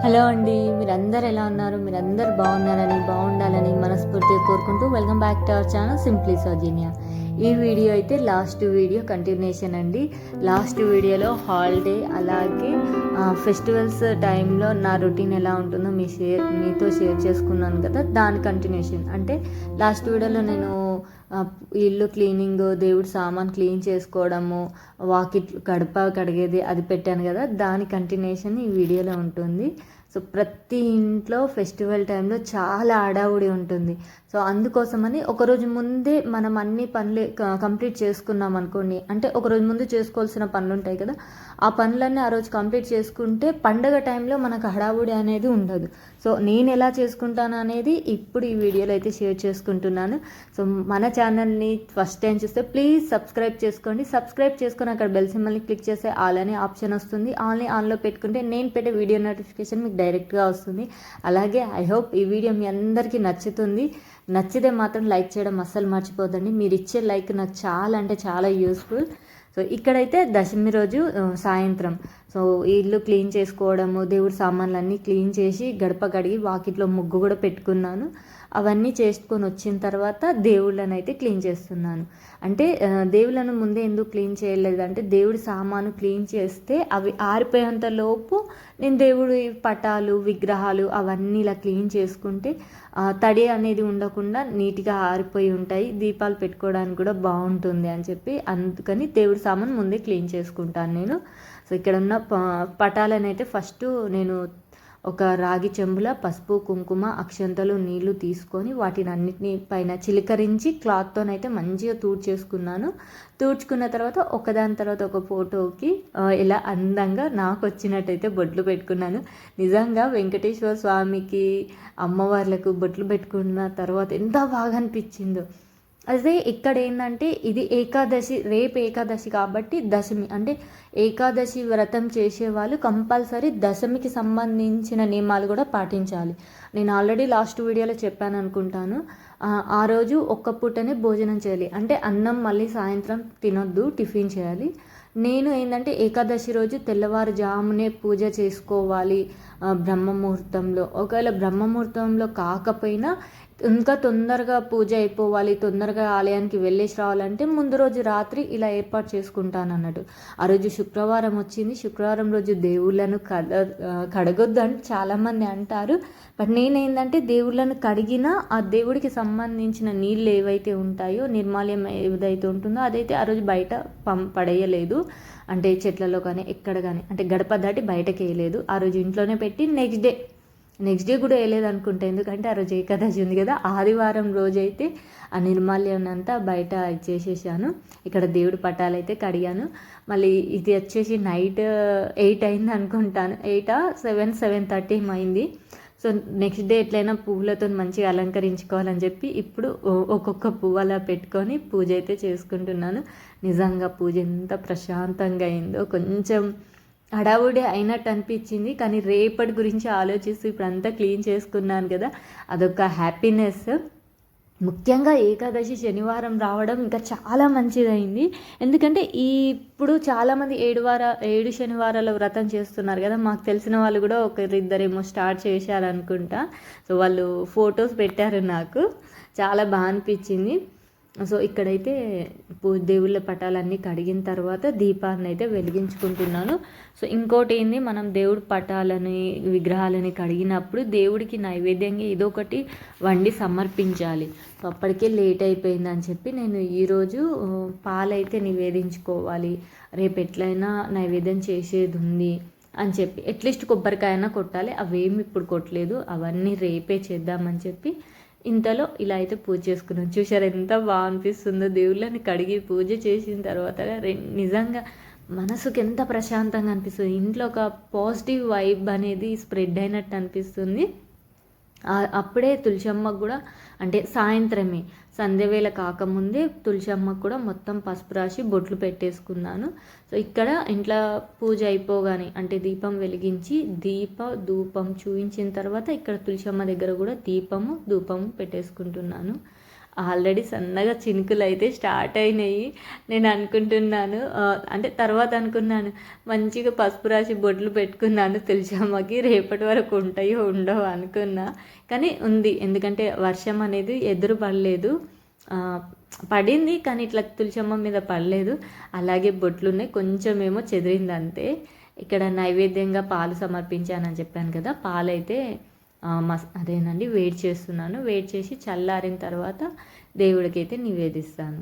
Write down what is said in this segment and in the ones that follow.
Hello అండి, మీరందరూ ఎలా ఉన్నారు? మీరందరూ బాగున్నారని, బాగుండాలని మనస్ఫూర్తిగా కోరుకుంటూ welcome back to our channel simply Soujanya. ఈ వీడియో అయితే లాస్ట్ వీడియో కంటిన్యూషన్ అండి. లాస్ట్ వీడియోలో హాలిడే అలాగే ఫెస్టివల్స్ టైంలో నా రొటీన్ ఎలా ఉంటుందో మీతో షేర్ చేసుకున్నాను కదా, దాని కంటిన్యూషన్. అంటే లాస్ట్ వీడియోలో నేను ఇల్లు క్లీనింగ్, దేవుడి సామాన్ క్లీన్ చేసుకోవడము, వాకిట్ గడప కడిగేది అది పెట్టాను కదా, దాని కంటిన్యూషన్ ఈ వీడియోలో ఉంటుంది. సో ప్రతి ఇంట్లో ఫెస్టివల్ టైంలో చాలా హడావుడి ఉంటుంది. సో అందుకోసమని ఒకరోజు ముందే మనం అన్ని పనులు కంప్లీట్ చేసుకున్నాం అనుకోండి, అంటే ఒకరోజు ముందు చేసుకోవాల్సిన పనులు ఉంటాయి కదా, ఆ పనులన్నీ ఆ రోజు కంప్లీట్ చేసుకుంటే పండగ టైంలో మనకు హడావుడి అనేది ఉండదు. సో నేను ఎలా చేసుకుంటాను అనేది ఇప్పుడు ఈ వీడియోలో అయితే షేర్ చేసుకుంటున్నాను. సో మన ఛానల్ని ఫస్ట్ టైం చూస్తే ప్లీజ్ సబ్స్క్రైబ్ చేసుకోండి. సబ్స్క్రైబ్ చేసుకొని అక్కడ బెల్ సింబల్ని క్లిక్ చేస్తే ఆల్ అనే ఆప్షన్ వస్తుంది. ఆన్లో పెట్టుకుంటే నేను పెట్టే వీడియో నోటిఫికేషన్ మీకు డైరెక్ట్గా వస్తుంది. అలాగే ఐ హోప్ ఈ వీడియో మీ అందరికీ నచ్చుతుంది. నచ్చితే మాత్రం లైక్ చేయడం అస్సలు మర్చిపోదండి. మీరు ఇచ్చే లైక్ నాకు చాలా అంటే చాలా యూస్ఫుల్. సో ఇక్కడైతే దశమి రోజు సాయంత్రం సో ఇల్లు క్లీన్ చేసుకోవడము, దేవుడి సామాన్లు అన్నీ క్లీన్ చేసి గడప కడిగి వాకిట్లో ముగ్గు కూడా పెట్టుకున్నాను. అవన్నీ చేసుకొని వచ్చిన తర్వాత దేవుళ్ళని అయితే క్లీన్ చేస్తున్నాను. అంటే దేవుళ్ళను ముందే ఎందుకు క్లీన్ చేయలేదు అంటే, దేవుడి సామాను క్లీన్ చేస్తే అవి ఆరిపోయేంత లోపు నేను దేవుడి పటాలు, విగ్రహాలు అవన్నీ ఇలా క్లీన్ చేసుకుంటే తడి అనేది ఉండకుండా నీట్గా ఆరిపోయి ఉంటాయి, దీపాలు పెట్టుకోవడానికి కూడా బాగుంటుంది అని చెప్పి అందుకని దేవుడి సామాను ముందే క్లీన్ చేసుకుంటాను నేను. సో ఇక్కడ ఉన్న పటాలను అయితే ఫస్ట్ నేను ఒక రాగి చెంబుల పసుపు, కుంకుమ, అక్షంతలు, నీళ్లు తీసుకొని వాటిని అన్నిటిని పైన చిలకరించి క్లాత్తోనైతే మంచిగా తుడుచుకున్నాను. తుడుచుకున్న తర్వాత ఒకదాని తర్వాత ఒక ఫోటోకి ఇలా అందంగా నాకు వచ్చినట్టయితే బొట్లు పెట్టుకున్నాను. నిజంగా వెంకటేశ్వర స్వామికి, అమ్మవార్లకు బొట్లు పెట్టుకున్న తర్వాత ఎంత బాగా అనిపించిందో. అదే ఇక్కడ ఏంటంటే ఇది ఏకాదశి, రేపు ఏకాదశి కాబట్టి దశమి, అంటే ఏకాదశి వ్రతం చేసేవాళ్ళు కంపల్సరీ దశమికి సంబంధించిన నియమాలు కూడా పాటించాలి. నేను ఆల్రెడీ లాస్ట్ వీడియోలో చెప్పాను అనుకుంటాను. ఆ రోజు ఒక్క పూటనే భోజనం చేయాలి, అంటే అన్నం మళ్ళీ సాయంత్రం తినొద్దు, టిఫిన్ చేయాలి. నేను ఏంటంటే ఏకాదశి రోజు తెల్లవారుజామునే పూజ చేసుకోవాలి బ్రహ్మముహూర్తంలో. ఒకవేళ బ్రహ్మముహూర్తంలో కాకపోయినా ఇంకా తొందరగా పూజ అయిపోవాలి, తొందరగా ఆలయానికి వెళ్ళేసి రావాలంటే ముందు రోజు రాత్రి ఇలా ఏర్పాటు చేసుకుంటాను అన్నట్టు. ఆ రోజు శుక్రవారం వచ్చింది. శుక్రవారం రోజు దేవుళ్ళను కడగొద్దు అని చాలామంది అంటారు. బట్ నేనేంటంటే దేవుళ్ళను కడిగినా ఆ దేవుడికి సంబంధించిన నీళ్ళు ఏవైతే ఉంటాయో, నిర్మాల్యం ఏదైతే ఉంటుందో అదైతే ఆ రోజు బయట పడేయలేదు. అంటే చెట్లలో కానీ ఎక్కడ కానీ, అంటే గడప దాటి బయటకి వేయలేదు. ఆ రోజు ఇంట్లోనే పెట్టి నెక్స్ట్ డే కూడా వేయలేదు అనుకుంటా, ఎందుకంటే ఆ రోజు ఏకాదశి ఉంది కదా. ఆదివారం రోజైతే ఆ నిర్మాల్యం అంతా బయట ఇచ్చేసేసాను. ఇక్కడ దేవుడి పటాలు అయితే కడిగాను. మళ్ళీ ఇది వచ్చేసి నైట్ 8 అయింది అనుకుంటాను, 7:30 అయింది. సో నెక్స్ట్ డే ఎట్లయినా పువ్వులతో మంచిగా అలంకరించుకోవాలని చెప్పి ఇప్పుడు ఒక్కొక్క పువ్వు అలా పెట్టుకొని పూజ అయితే చేసుకుంటున్నాను. నిజంగా పూజ ఎంత ప్రశాంతంగా అయిందో, కొంచెం హడావుడి అయినట్టు అనిపించింది. కానీ రేపటి గురించి ఆలోచిస్తూ ఇప్పుడంతా క్లీన్ చేసుకున్నాను కదా, అదొక హ్యాపీనెస్. ముఖ్యంగా ఏకాదశి శనివారం రావడం ఇంకా చాలా మంచిదైంది. ఎందుకంటే ఇప్పుడు చాలామంది 7 శనివారాల వ్రతం చేస్తున్నారు కదా. మాకు తెలిసిన వాళ్ళు కూడా ఒకరిద్దరేమో స్టార్ట్ చేశారనుకుంటా. సో వాళ్ళు ఫొటోస్ పెట్టారు, నాకు చాలా బాగా అనిపించింది. సో ఇక్కడైతే దేవుళ్ళ పటాలన్నీ కడిగిన తర్వాత దీపాన్ని అయితే వెలిగించుకుంటున్నాను. సో ఇంకోటి ఏంది, మనం దేవుడి పటాలని, విగ్రహాలని కడిగినప్పుడు దేవుడికి నైవేద్యంగా ఇదొకటి వండి సమర్పించాలి. సో అప్పటికే లేట్ అయిపోయిందని చెప్పి నేను ఈరోజు పాలైతే నివేదించుకోవాలి, రేపు ఎట్లయినా నైవేద్యం చేసేది ఉంది అని చెప్పి అట్లీస్ట్ కొబ్బరికాయనా కొట్టాలి. అవేమి ఇప్పుడు కొట్టలేదు, అవన్నీ రేపే చేద్దామని చెప్పి ఇంతలో ఇలా అయితే పూజ చేసుకున్నాను. చూసారు ఎంత బాగా అనిపిస్తుందో, దేవుళ్ళని కడిగి పూజ చేసిన తర్వాత నిజంగా మనసుకి ఎంత ప్రశాంతంగా అనిపిస్తుంది. ఇంట్లో ఒక పాజిటివ్ వైబ్ అనేది స్ప్రెడ్ అయినట్టు అనిపిస్తుంది. అప్పుడే తులసమ్మకు కూడా, అంటే సాయంత్రమే సంధ్యవేళ కాకముందే తులసమ్మకు కూడా మొత్తం పసుపు రాసి బొట్లు పెట్టేసుకున్నాను. సో ఇక్కడ ఇంట్లో పూజ అయిపోగానే, అంటే దీపం వెలిగించి ధూపం చూపించిన తర్వాత ఇక్కడ తులసమ్మ దగ్గర కూడా ధూపము పెట్టేసుకుంటున్నాను. ఆల్రెడీ సన్నగా చినుకులు అయితే స్టార్ట్ అయినాయి. నేను అనుకుంటున్నాను అంటే తర్వాత అనుకున్నాను మంచిగా పసుపు రాసి బొట్లు పెట్టుకున్నాను తులసమ్మకి, రేపటి వరకు ఉంటాయో ఉండవు అనుకున్నా. కానీ ఉంది, ఎందుకంటే వర్షం అనేది ఎదురు పడలేదు, పడింది కానీ ఇట్లా తులసమ్మ మీద పడలేదు. అలాగే బొట్లు ఉన్నాయి, కొంచెం ఏమో చెదిరింది అంతే. ఇక్కడ నైవేద్యంగా పాలు సమర్పించానని చెప్పాను కదా, పాలైతే అదేనండి వేడి చేస్తున్నాను. వేడి చేసి చల్లారిన తర్వాత దేవుడికి అయితే నివేదిస్తాను.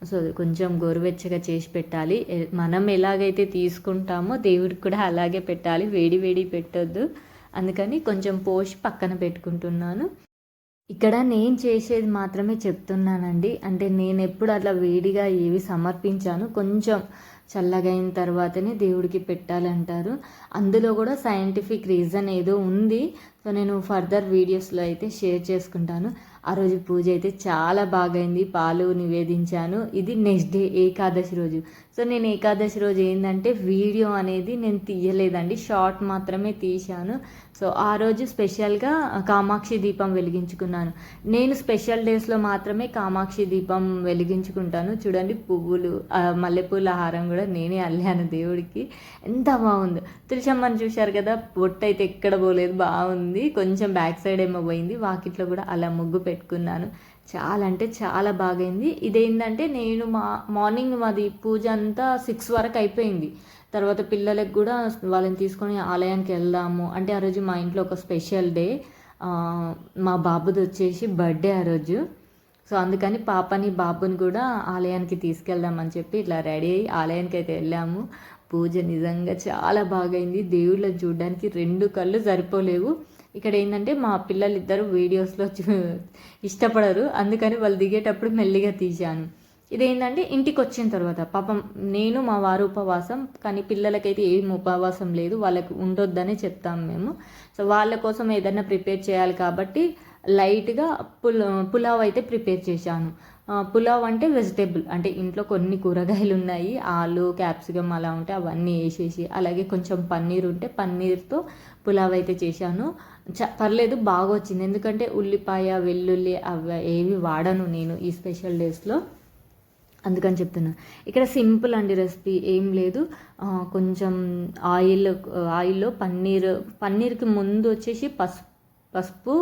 సో కొంచెం గోరువెచ్చగా చేసి పెట్టాలి. మనం ఎలాగైతే తీసుకుంటామో దేవుడికి కూడా అలాగే పెట్టాలి, వేడి వేడి పెట్టొద్దు. అందుకని కొంచెం పోసి పక్కన పెట్టుకుంటున్నాను. ఇక్కడ నేను చేసేది మాత్రమే చెప్తున్నానండి. అంటే నేను ఎప్పుడు అట్లా వేడిగా ఏవి సమర్పించాను, కొంచెం చల్లగా అయిన తర్వాతనే దేవుడికి పెట్టాలంటారు. అందులో కూడా సైంటిఫిక్ రీజన్ ఏదో ఉంది. సో నేను ఫర్దర్ వీడియోస్లో అయితే షేర్ చేసుకుంటాను. ఆ రోజు పూజ అయితే చాలా బాగైంది, పాలు నివేదించాను. ఇది నెక్స్ట్ డే ఏకాదశి రోజు. సో నేను ఏకాదశి రోజు ఏంటంటే వీడియో అనేది నేను తీయలేదండి, షార్ట్ మాత్రమే తీశాను. సో ఆ రోజు స్పెషల్గా కామాక్షి దీపం వెలిగించుకున్నాను. నేను స్పెషల్ డేస్లో మాత్రమే కామాక్షి దీపం వెలిగించుకుంటాను. చూడండి పువ్వులు, మల్లెపూల హారం కూడా నేనే అల్లాను దేవుడికి. ఎంత బాగుందో. తులసమ్మని చూశారు కదా, బొట్టు అయితే ఎక్కడ పోలేదు, బాగుంది. కొంచెం బ్యాక్ సైడ్ ఏమో పోయింది. వాకిట్లో కూడా అలా ముగ్గు పెట్టుకున్నాను. చాలా అంటే చాలా బాగైంది. ఇదేంటంటే నేను మార్నింగ్ మాది పూజ అంతా 6 వరకు అయిపోయింది. తర్వాత పిల్లలకు కూడా వాళ్ళని తీసుకొని ఆలయానికి వెళ్దాము అంటే, ఆ రోజు మా ఇంట్లో ఒక స్పెషల్ డే, మా బాబుది వచ్చేసి బర్త్డే ఆ రోజు. సో అందుకని పాపని బాబుని కూడా ఆలయానికి తీసుకెళ్దామని చెప్పి ఇట్లా రెడీ అయ్యి ఆలయానికి అయితే వెళ్ళాము. పూజ నిజంగా చాలా బాగైంది. దేవుళ్ళని చూడడానికి 2 కళ్ళు సరిపోలేవు. ఇక్కడ ఏంటంటే మా పిల్లలిద్దరూ వీడియోస్లో ఇష్టపడరు, అందుకని వాళ్ళు దిగేటప్పుడు మెల్లిగా తీశాను. ఇదేంటంటే ఇంటికి వచ్చిన తర్వాత పాపం నేను మా వారు ఉపవాసం, కానీ పిల్లలకైతే ఏం ఉపవాసం లేదు, వాళ్ళకి ఉండొద్దనే చెప్తాము మేము. సో వాళ్ళ కోసం ఏదైనా ప్రిపేర్ చేయాలి కాబట్టి లైట్గా పులావ్ అయితే ప్రిపేర్ చేశాను. పులావ్ అంటే వెజిటేబుల్, అంటే ఇంట్లో కొన్ని కూరగాయలు ఉన్నాయి, ఆలు క్యాప్సికమ్ అలా ఉంటే అవన్నీ వేసేసి, అలాగే కొంచెం పన్నీర్ ఉంటే పన్నీర్తో పులావ్ అయితే చేశాను. పర్లేదు, బాగా వచ్చింది. ఎందుకంటే ఉల్లిపాయ వెల్లుల్లి అవి ఏవి వాడను నేను ఈ స్పెషల్ డేస్లో, అందుకని చెప్తున్నాను. ఇక్కడ సింపుల్ అండి రెసిపీ, ఏం లేదు. కొంచెం ఆయిల్లో పన్నీర్కి ముందు వచ్చేసి పసుపు,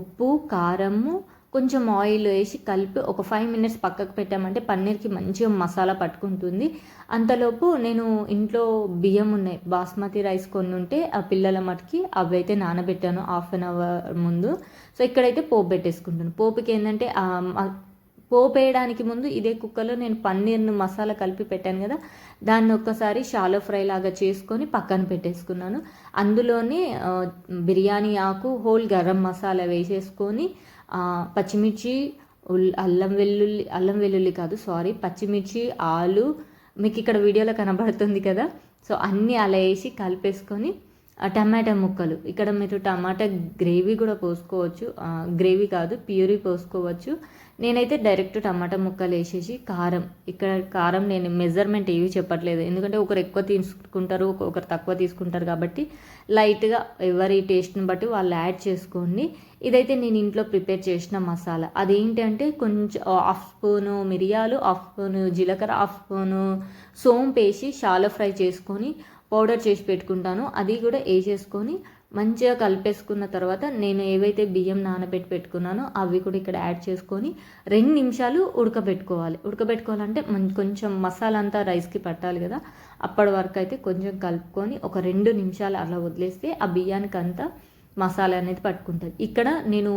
ఉప్పు, కారము, కొంచెం ఆయిల్ వేసి కలిపి ఒక 5 minutes పక్కకు పెట్టామంటే పన్నీర్కి మంచిగా మసాలా పట్టుకుంటుంది. అంతలోపు నేను ఇంట్లో బియ్యం ఉన్నాయి, బాస్మతి రైస్ కొన్ని ఉంటే ఆ పిల్లల మటుకి అవి అయితే నానబెట్టాను 1/2 hour ముందు. సో ఇక్కడైతే పోపు పెట్టేసుకుంటాను. పోపుకి ఏంటంటే పోపు వేయడానికి ముందు ఇదే కుక్కర్లో నేను పన్నీర్ను మసాలా కలిపి పెట్టాను కదా, దాన్ని ఒక్కసారి షాలో ఫ్రై లాగా చేసుకొని పక్కన పెట్టేసుకున్నాను. అందులోనే బిర్యానీ ఆకు, హోల్ గరం మసాలా వేసేసుకొని పచ్చిమిర్చి, అల్లం వెల్లుల్లి కాదు సారీ, పచ్చిమిర్చి, ఆలు మీకు ఇక్కడ వీడియోలో కనబడుతుంది కదా, సో అన్నీ అలా వేసి కలిపేసుకొని టమాటా ముక్కలు, ఇక్కడ మీరు టమాటా గ్రేవీ కూడా పోసుకోవచ్చు, గ్రేవీ కాదు ప్యూరీ పోసుకోవచ్చు. నేనైతే డైరెక్ట్ టమాటా ముక్కలు వేసేసి ఇక్కడ కారం నేను మెజర్మెంట్ ఏవి చెప్పట్లేదు, ఎందుకంటే ఒకరు ఎక్కువ తీసుకుంటారు ఒకరు తక్కువ తీసుకుంటారు కాబట్టి లైట్గా ఎవరి టేస్ట్ని బట్టి వాళ్ళు యాడ్ చేసుకోండి. ఇదైతే నేను ఇంట్లో ప్రిపేర్ చేసిన మసాలా. అదేంటి అంటే కొంచెం 1/2 స్పూను మిరియాలు, 1/2 స్పూను జీలకర్ర, 1/2 స్పూను సోంపు వేసి షాలో ఫ్రై చేసుకొని పౌడర్ చేసి పెట్టుకుంటాను. అది కూడా వేసేసుకొని మంచిగా కలిపేసుకున్న తర్వాత నేను ఏవైతే బియ్యం నానబెట్టి పెట్టుకున్నానో అవి కూడా ఇక్కడ యాడ్ చేసుకొని 2 నిమిషాలు ఉడకబెట్టుకోవాలంటే కొంచెం మసాలా అంతా రైస్కి పట్టాలి కదా, అప్పటి వరకు అయితే కొంచెం కలుపుకొని ఒక 2 నిమిషాలు అలా వదిలేస్తే ఆ బియ్యానికి అంతా మసాలా అనేది పట్టుకుంటుంది. ఇక్కడ నేను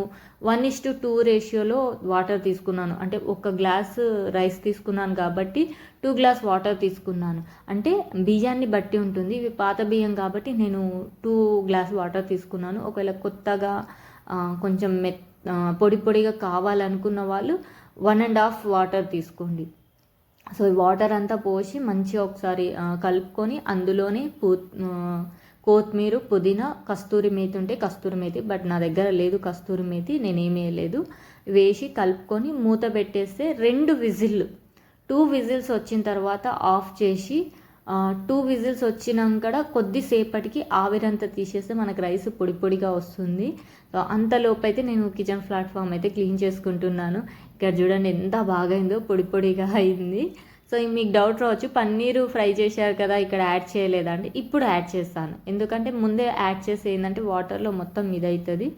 1:2 రేషియోలో వాటర్ తీసుకున్నాను, అంటే 1 గ్లాసు రైస్ తీసుకున్నాను కాబట్టి 2 గ్లాస్ వాటర్ తీసుకున్నాను. అంటే బియ్యాన్ని బట్టి ఉంటుంది, ఇవి పాత బియ్యం కాబట్టి నేను 2 గ్లాస్ వాటర్ తీసుకున్నాను. ఒకవేళ కొత్తగా కొంచెం పొడిగా కావాలనుకున్న వాళ్ళు 1.5 వాటర్ తీసుకోండి. సో వాటర్ అంతా పోసి మంచిగా ఒకసారి కలుపుకొని అందులోనే కొత్తిమీర, పుదీనా, కస్తూరి మేతి ఉంటే కస్తూరి మేతి, బట్ నా దగ్గర లేదు కస్తూరి మేతి, నేనేమీ వేయలేదు. వేసి కలుపుకొని మూత పెట్టేస్తే 2 విజిల్స్ వచ్చిన తర్వాత ఆఫ్ చేసి 2 విజిల్స్ వచ్చినాక కొద్దిసేపటికి ఆవిరంతా తీసేస్తే మనకు రైస్ పొడి పొడిగా వస్తుంది. సో అంతలోపు అయితే నేను కిచెన్ ప్లాట్ఫామ్ అయితే క్లీన్ చేసుకుంటున్నాను. ఇక్కడ చూడండి ఎంత బాగైందో, పొడి పొడిగా అయింది. సో మీకు డౌట్ రావచ్చు, పన్నీరు ఫ్రై చేశారు కదా ఇక్కడ యాడ్ చేయలేదా అంటే, ఇప్పుడు యాడ్ చేస్తాను. ఎందుకంటే ముందే యాడ్ చేసి ఏంటంటే వాటర్లో మొత్తం ఇదవుతుంది.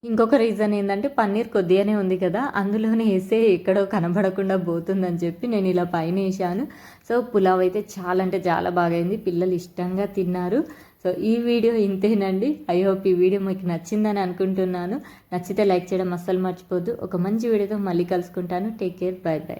ఇంకొక రీజన్ ఏంటంటే పన్నీర్ కొద్దిగానే ఉంది కదా, అందులోనే వేస్తే ఎక్కడో కనబడకుండా పోతుందని చెప్పి నేను ఇలా పైన వేసాను. సో పులావ్ అయితే చాలా అంటే చాలా బాగైంది, పిల్లలు ఇష్టంగా తిన్నారు. సో ఈ వీడియో ఇంతేనండి. ఐ హోప్ ఈ వీడియో మీకు నచ్చిందని అనుకుంటున్నాను. నచ్చితే లైక్ చేయడం అస్సలు మర్చిపోద్దు. ఒక మంచి వీడియోతో మళ్ళీ కలుసుకుంటాను. Take care, bye by.